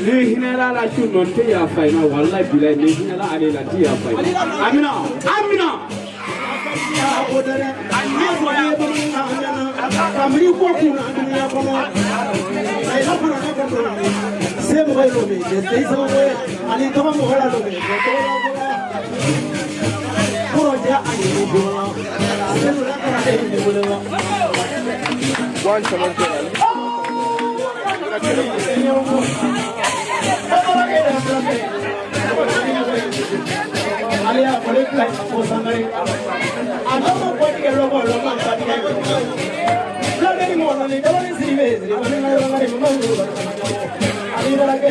ni hinala la chu non te ya fa ina wallahi billahi ni hinala ale la ti ya fa amina amina ya odere ani ko ni bo na amina kamri ko ku na dunya ko no ai la fara na ko se mo ga lo me se so ali to mo ga lo me to puro ja ani bo se mo la ka de ni bo lo one seven Alia política o sangre. Adamo puede que luego lo manda bien. Lo que ni modo ni te van a decir, ni van a dar ni modo. Ali para que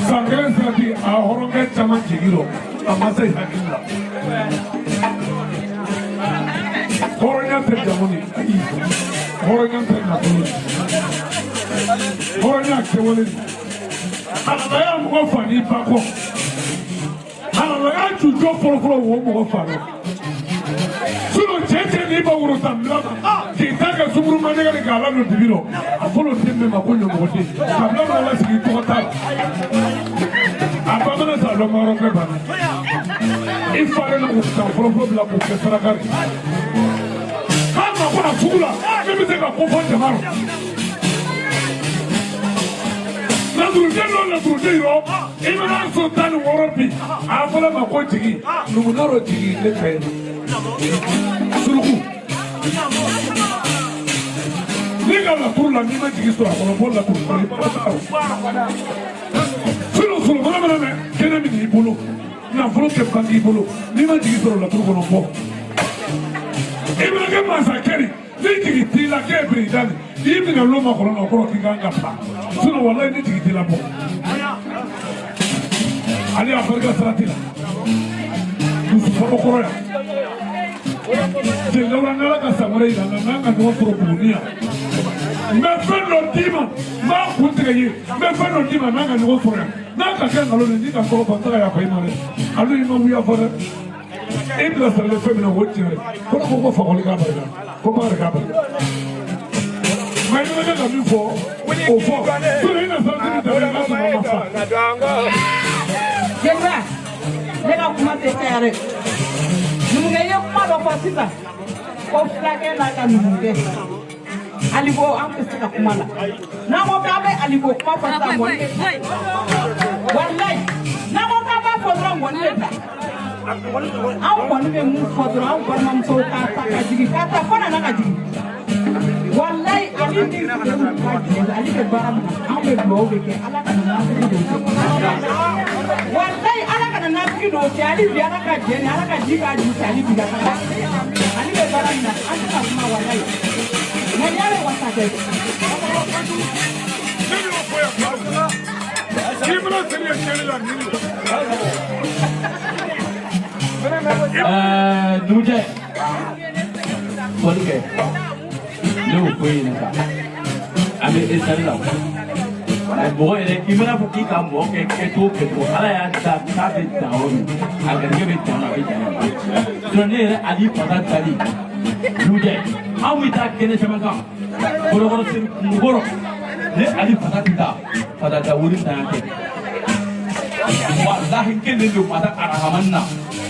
Sangrensati a horonga chaman jigiro amasai hakilla horonya terjamoni horonya terjamoni horonya kewole halaya mo fani bako halaya chujo foro wo mo faro suno cheche ni ba wuro tamla kitaka sumuru manega ni gala no dibiro afolo tembe makonyo mo de tamla la sigi to ta abamana sa lo maro ke bana ifare na usta foro bla ko ke sarakari kama kuna fugula mimi teka kufo jamaro na duro imana sultan worobi afola makotigi numunaro tigi le kay suluku liga la tur la nima tigi so akono bolla tur sulu mana me kena mi di bolo na folo ke bangi bolo nima tigi so la tur kono bo imana ke masakeri ni tigi tila ke bridani ibi na loma kono ko kinganga pa sulu wallahi ni tigi tila bo ali afarga saratila musufa ko ya je laura nala ka samare ila na nanga no probunia me feno dima ma kuntige me feno dima nanga no fora nanga ka ngalo ni ka ko bantaka ya ko imare alu imo wiya fora ibla sala femina wotire ko fa ko ga ba ko ba ga ba mai no ga mi fo o fo so ni na sa ni da na ma Jenga, lega kuma te kare. Nunge yo kuma do pasita. Ko flake la ka nunge. Alibo am pesta kuma la. Na mo ka be alibo kuma pasta mo. Wallahi, na mo ka ba fodra mo neta. Am ko ni be mu fodra am ko mam so ta ka jigi ka ta fona na ka jigi. Wallahi ali ni ali be baram am be blow be ke ala ka na wallahi ala kana na fiki do ti ali bi ala ka jeni ala ka jika ji ali bi ka ali be baram na an ka kuma wallahi na yale wata ke kimro seriya kele la ni nuje polke no queen ka ame esarla boy le kimera fuki kambo ke to ala ya ta be tawo aga ke be tawo be so ne ali pada tali nuje awita kene chamaka goro sin goro ne ali pada ta wurin ta ke wallahi kene do pada arahamanna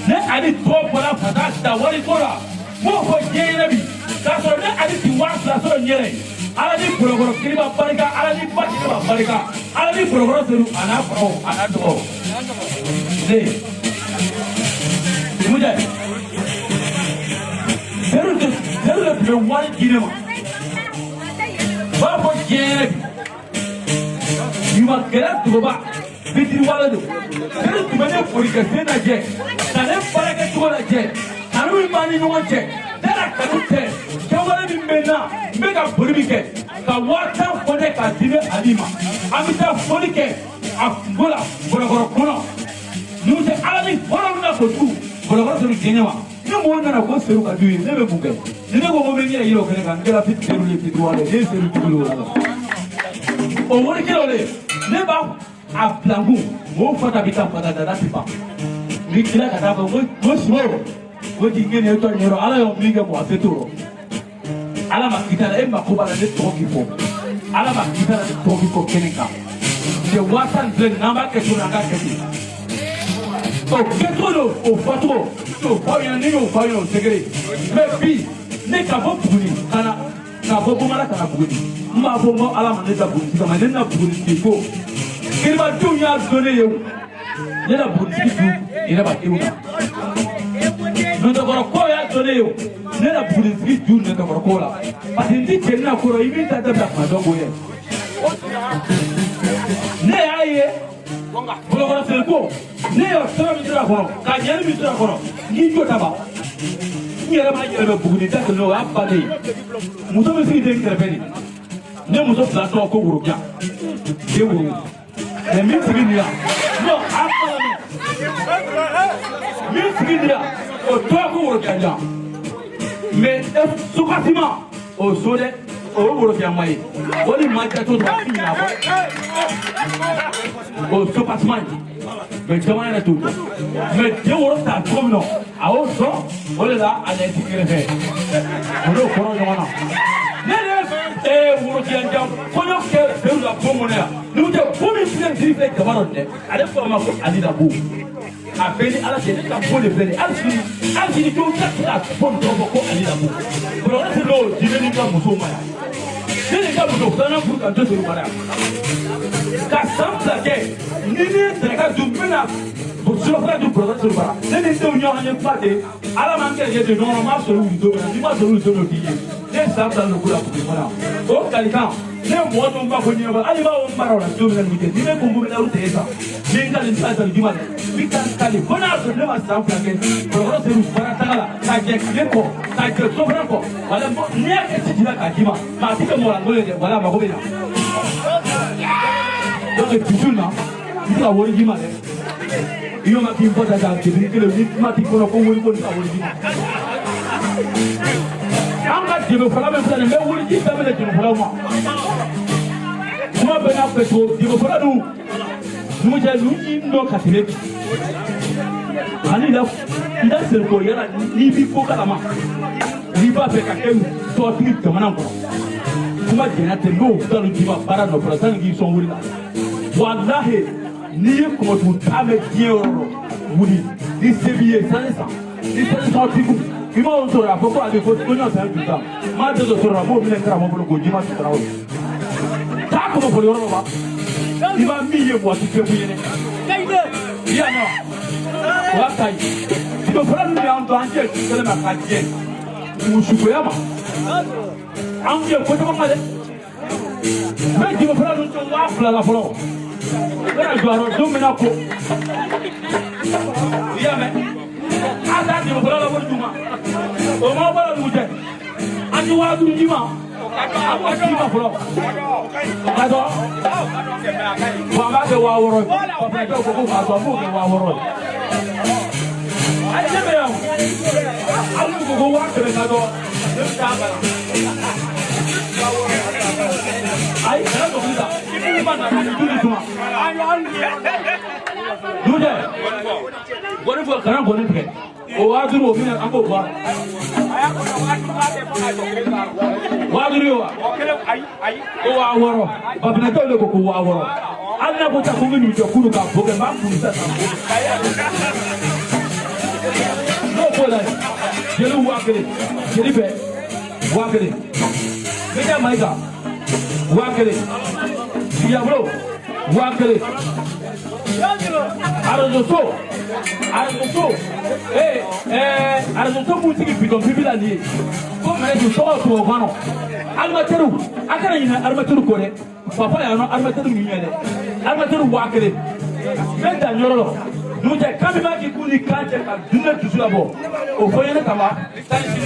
ne ali to pada ta wari kora mo ho jenabi ka so ne ali ti wasa so nyere ala ni bolokɔrɔ kiriba barika ala ni ba kiriba barika ala ni bolokɔrɔ seru a n'a faw a n'a dɔgɔw ne mujɛ seru de tun bɛ wari di ne ma b'a fɔ diɲɛ bi ɲuman kɛlɛ dogoba fitiri wale don seru tun bɛ ne foli kɛ sen lajɛ ka ne baarakɛ cogo lajɛ kanu min b'an ni ɲɔgɔn cɛ ne la kanu tɛ kɛwale min bɛ n na n bɛ ka boli min kɛ ka 1000 fɔ ne k'a di ne ali ma an bɛ taa foli kɛ a kungo la bolokɔrɔ kɔnɔ n'u tɛ ala ni fɔlɔ min na ko tu bolokɔrɔ seru diɲɛ ma ni mɔgɔ nana ko seru ka du ye ne bɛ mun kɛ ni ne ko ko n bɛ n yɛrɛ yɛlɛ o kɛnɛ kan n kɛra seru ye fitiri wale ne ye seru tuguli o la o wari kɛlaw de ne b'a a bilankun mɔgɔw fata bɛ taa fata dada ti ban ni tila ka taa fɔ ko sumaworo ko k'i kɛ nin ye tɔ ɲɛrɔ ala y'o min kɛ mɔgɔ se t'o rɔ ala ma kita la e ma ko b'a la ne tɔgɔ k'i fɔ ala ma kita la ne tɔgɔ k'i fɔ kɛnɛ kan cɛ 1000 filɛ nin n'an b'a kɛ cogo la an k'a kɛ ten o kɛcogo do o fɔcogo o fɔ ɲɛna ni y'o fɔ ɲɛna o sɛgɛrɛ mɛ bi ne ka bɔ Buguni ka na ka bɔ Bamara ka na Buguni n b'a fɔ n ko ala ma ne da Buguni sisan mɛ ne na Buguni sigi ko kiribadenw y'a dɔn ne ye o ne na Buguni sigi dun yɛrɛ b'a denw na nɔtɔkɔrɔ ko y'a dɔn ne ye o ne na Buguni sigi dun nɔtɔkɔrɔ ko la parce que n ti cɛ na kɔrɔ i b'i ta dabila kuma dɔn ko ye ne y'a ye bolokɔrɔ sen ko ne ye sɔrɔ min sira kɔnɔ ka ɲɛli min sira kɔnɔ n k'i jɔ ta ban n yɛrɛ b'a yɛlɛmɛ Buguni da kelen o y'a bannen ye muso bɛ sigi den kɛrɛfɛ de ne muso 2 tɔgɔ ko worobiya den woro mɛ min sigi nin yan non a fɔra min sigi nin yan o tɔgɔ ko worobiya jan mɛ sukasima o so dɛ o ye worobiya ma ye o ni ma ja to dɔrɔn a ti ɲinɛ a kɔ o sukasima ye mɛ jama yɛrɛ t'o dɔn mɛ den woro ta cogo min na a y'o sɔn o de la a lɛ ti kɛrɛfɛ o n'o kɔrɔ ɲɔgɔn na ne de worobiya jan kɔɲɔ kɛ seru la bon kɔnɔ yan n'u tɛ bon min filɛ nin filɛ jama dɔ dɛ ale fɔ ma ko ali la bon a bɛɛ ni ala cɛ ne ka bon de filɛ nin hali sini denw tɛ se ka bon tɔgɔ fɔ ko ali la bon bolokɔrɔ tɛ n'o jinɛ ni ka musow ma yan ne de ka muso 2nan furu ka to seru mara yan ka san 2 kɛ ni ne daraka dun n bɛna surafana dun bolokɔrɔ seru mara ne ni denw ɲɔgɔn ye ba de ala m'an kɛlɛ de ɲɔgɔn ma sɔrɔ wuli don min na n'i ma sɔrɔ wuli don min k'i ye ne san 2 de ko la Buguni kɔnɔ o kalikan ne mɔgɔ dɔw b'a fɔ ɲɛnabɔ hali b'a fɔ n mara o la don min na nin kɛ ni ne ko n ko bɛ taa o tɛ e san ni n kali n t'a sɔrɔ juma dɛ n bɛ taa n kali fo n'a sɔrɔ ne ma san 2 kɛ bolokɔrɔ seru baara taga la ka jɛ tile kɔ ka jɛ sofana kɔ wala n'i y'a kɛ siji la k'a d'i ma maa ti kɛ mɔgɔ lankolon ye dɛ wala a mago bɛ na donc toujours na n tɛ ka wari d'i ma dɛ i y'o ma k'i bɔ da kebiri kelen ni kuma t'i kɔnɔ ko wari ko n tɛ ka wari d'i ma an ka jɛbɛfɔla min filɛ nin n bɛ wuli ji daminɛ jɛbɛfɔlaw ma kuma bɛɛ n'a fɛcogo jɛbɛfɔla dun numu cɛ nu y'i dɔn ka tɛmɛ bi ani n da seruko yala n'i b'i ko kalama n'i b'a fɛ ka kɛ tɔtigi jamana kɔnɔ kuma jɛnɛ tɛ n'o dalu d'i ma baara nɔfɛ la sanni k'i sɔn wuli la walahi n'i ye kɔmɔtugu taa mɛn diɲɛ yɔrɔ dɔ wuli ni se b'i ye sanni san ni sanni san t'i kun i m'o sɔrɔ a fɔ ko a bɛ fɔ ko ɲɔ san ju tan maa tɛ dɔ sɔrɔ la m'o minɛ karamɔgɔ bolo k'o ji ma sutura o ye taa kɔmɔfɔli yɔrɔ dɔ ma i b'a min ye mɔgɔ ti fɛn f'i ye dɛ i y'a mɛn wa o y'a ta ye jɛbɛfɔla ninnu y'an to an jɛ kɛlɛ ma ka jɛ musukoya ma an jɛ ko caman ma dɛ mɛ jɛbɛfɔla ninnu to 2000 la fɔlɔ n bɛna jɔ a rɔ don min na ko i y'a mɛn an t'a jɛbɛfɔla la wari d'u ma o ma bɔ la dugu cɛ an ti 5000 d'i ma a ko d'i ma fɔlɔ ka dɔn wa an b'a kɛ 6000 ye papiyew ko k'a to an b'o kɛ 6000 ye a ye ne bɛ yan hali n'u ko ko 1000 ka dɔn ne bɛ taa bala ayi kana dɔnkili da i ma na du ni suma dugu cɛ gɔni fɔ kana gɔni tigɛ o 5000 o minɛ an b'o bɔ a la 5000 ye wa ko 6000 bafinatɔw de ko 6000 hali n'a ko ta ko n bɛ n'u jɔ kulu k'a bɔ kɛ n b'a kulu sisan n'o b'o la jeli 1000 jeli bɛɛ 1000 Meja Maïga Wakele. Diablo. Wakele. Arazoso. Arazoso boutique bidon bibila ni. Comme les du sort au vano. Armateru. Akana ina armateru kore. Papa ya no armateru nyele. Armateru wakele. Meta nyoro. Nous avons quand même dit qu'on est quand même d'une tout d'abord. Au foyer de Kama, ça c'est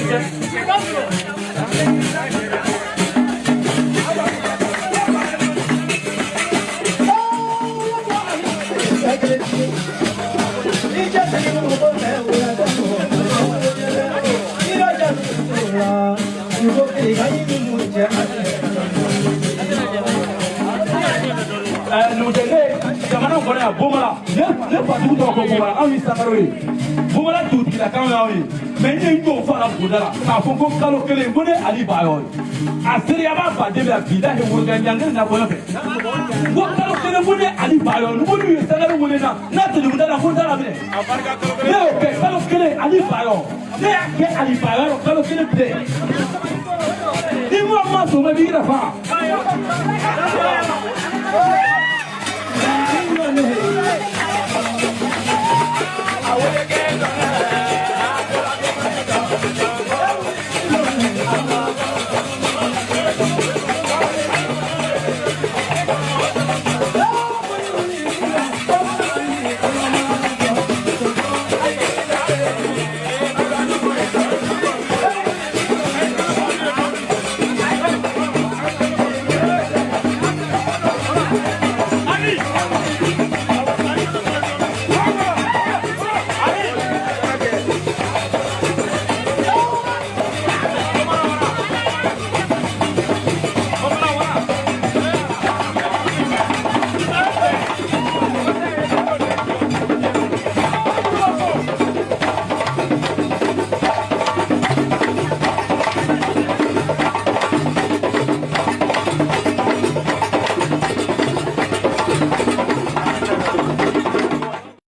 nous jamana kɔnɔ yan bomala ne fatigiw tɔgɔ ko bomala anw ni sakaro ye bomala dugutigilakaw y'aw ye mais n ye n jɔ fara boda la k'a fɔ ko kalo kelen ko ne ali bayɔ ye a seereya b'a baden bɛ bi da kɛ wolokan ɲangɛ na bɔyɔ fɛ ko kalo kelen ko ne ali bayɔ ni ko n'u ye sakaro wele na n'a tɛnɛmu da la ko n t'a la minɛ ne y'o kɛ kalo kelen ali bayɔ ne y'a kɛ ali bayɔ kalo kelen tɛ ni mɔgɔ ma sɔn bɛ b'i yɛrɛ faga. I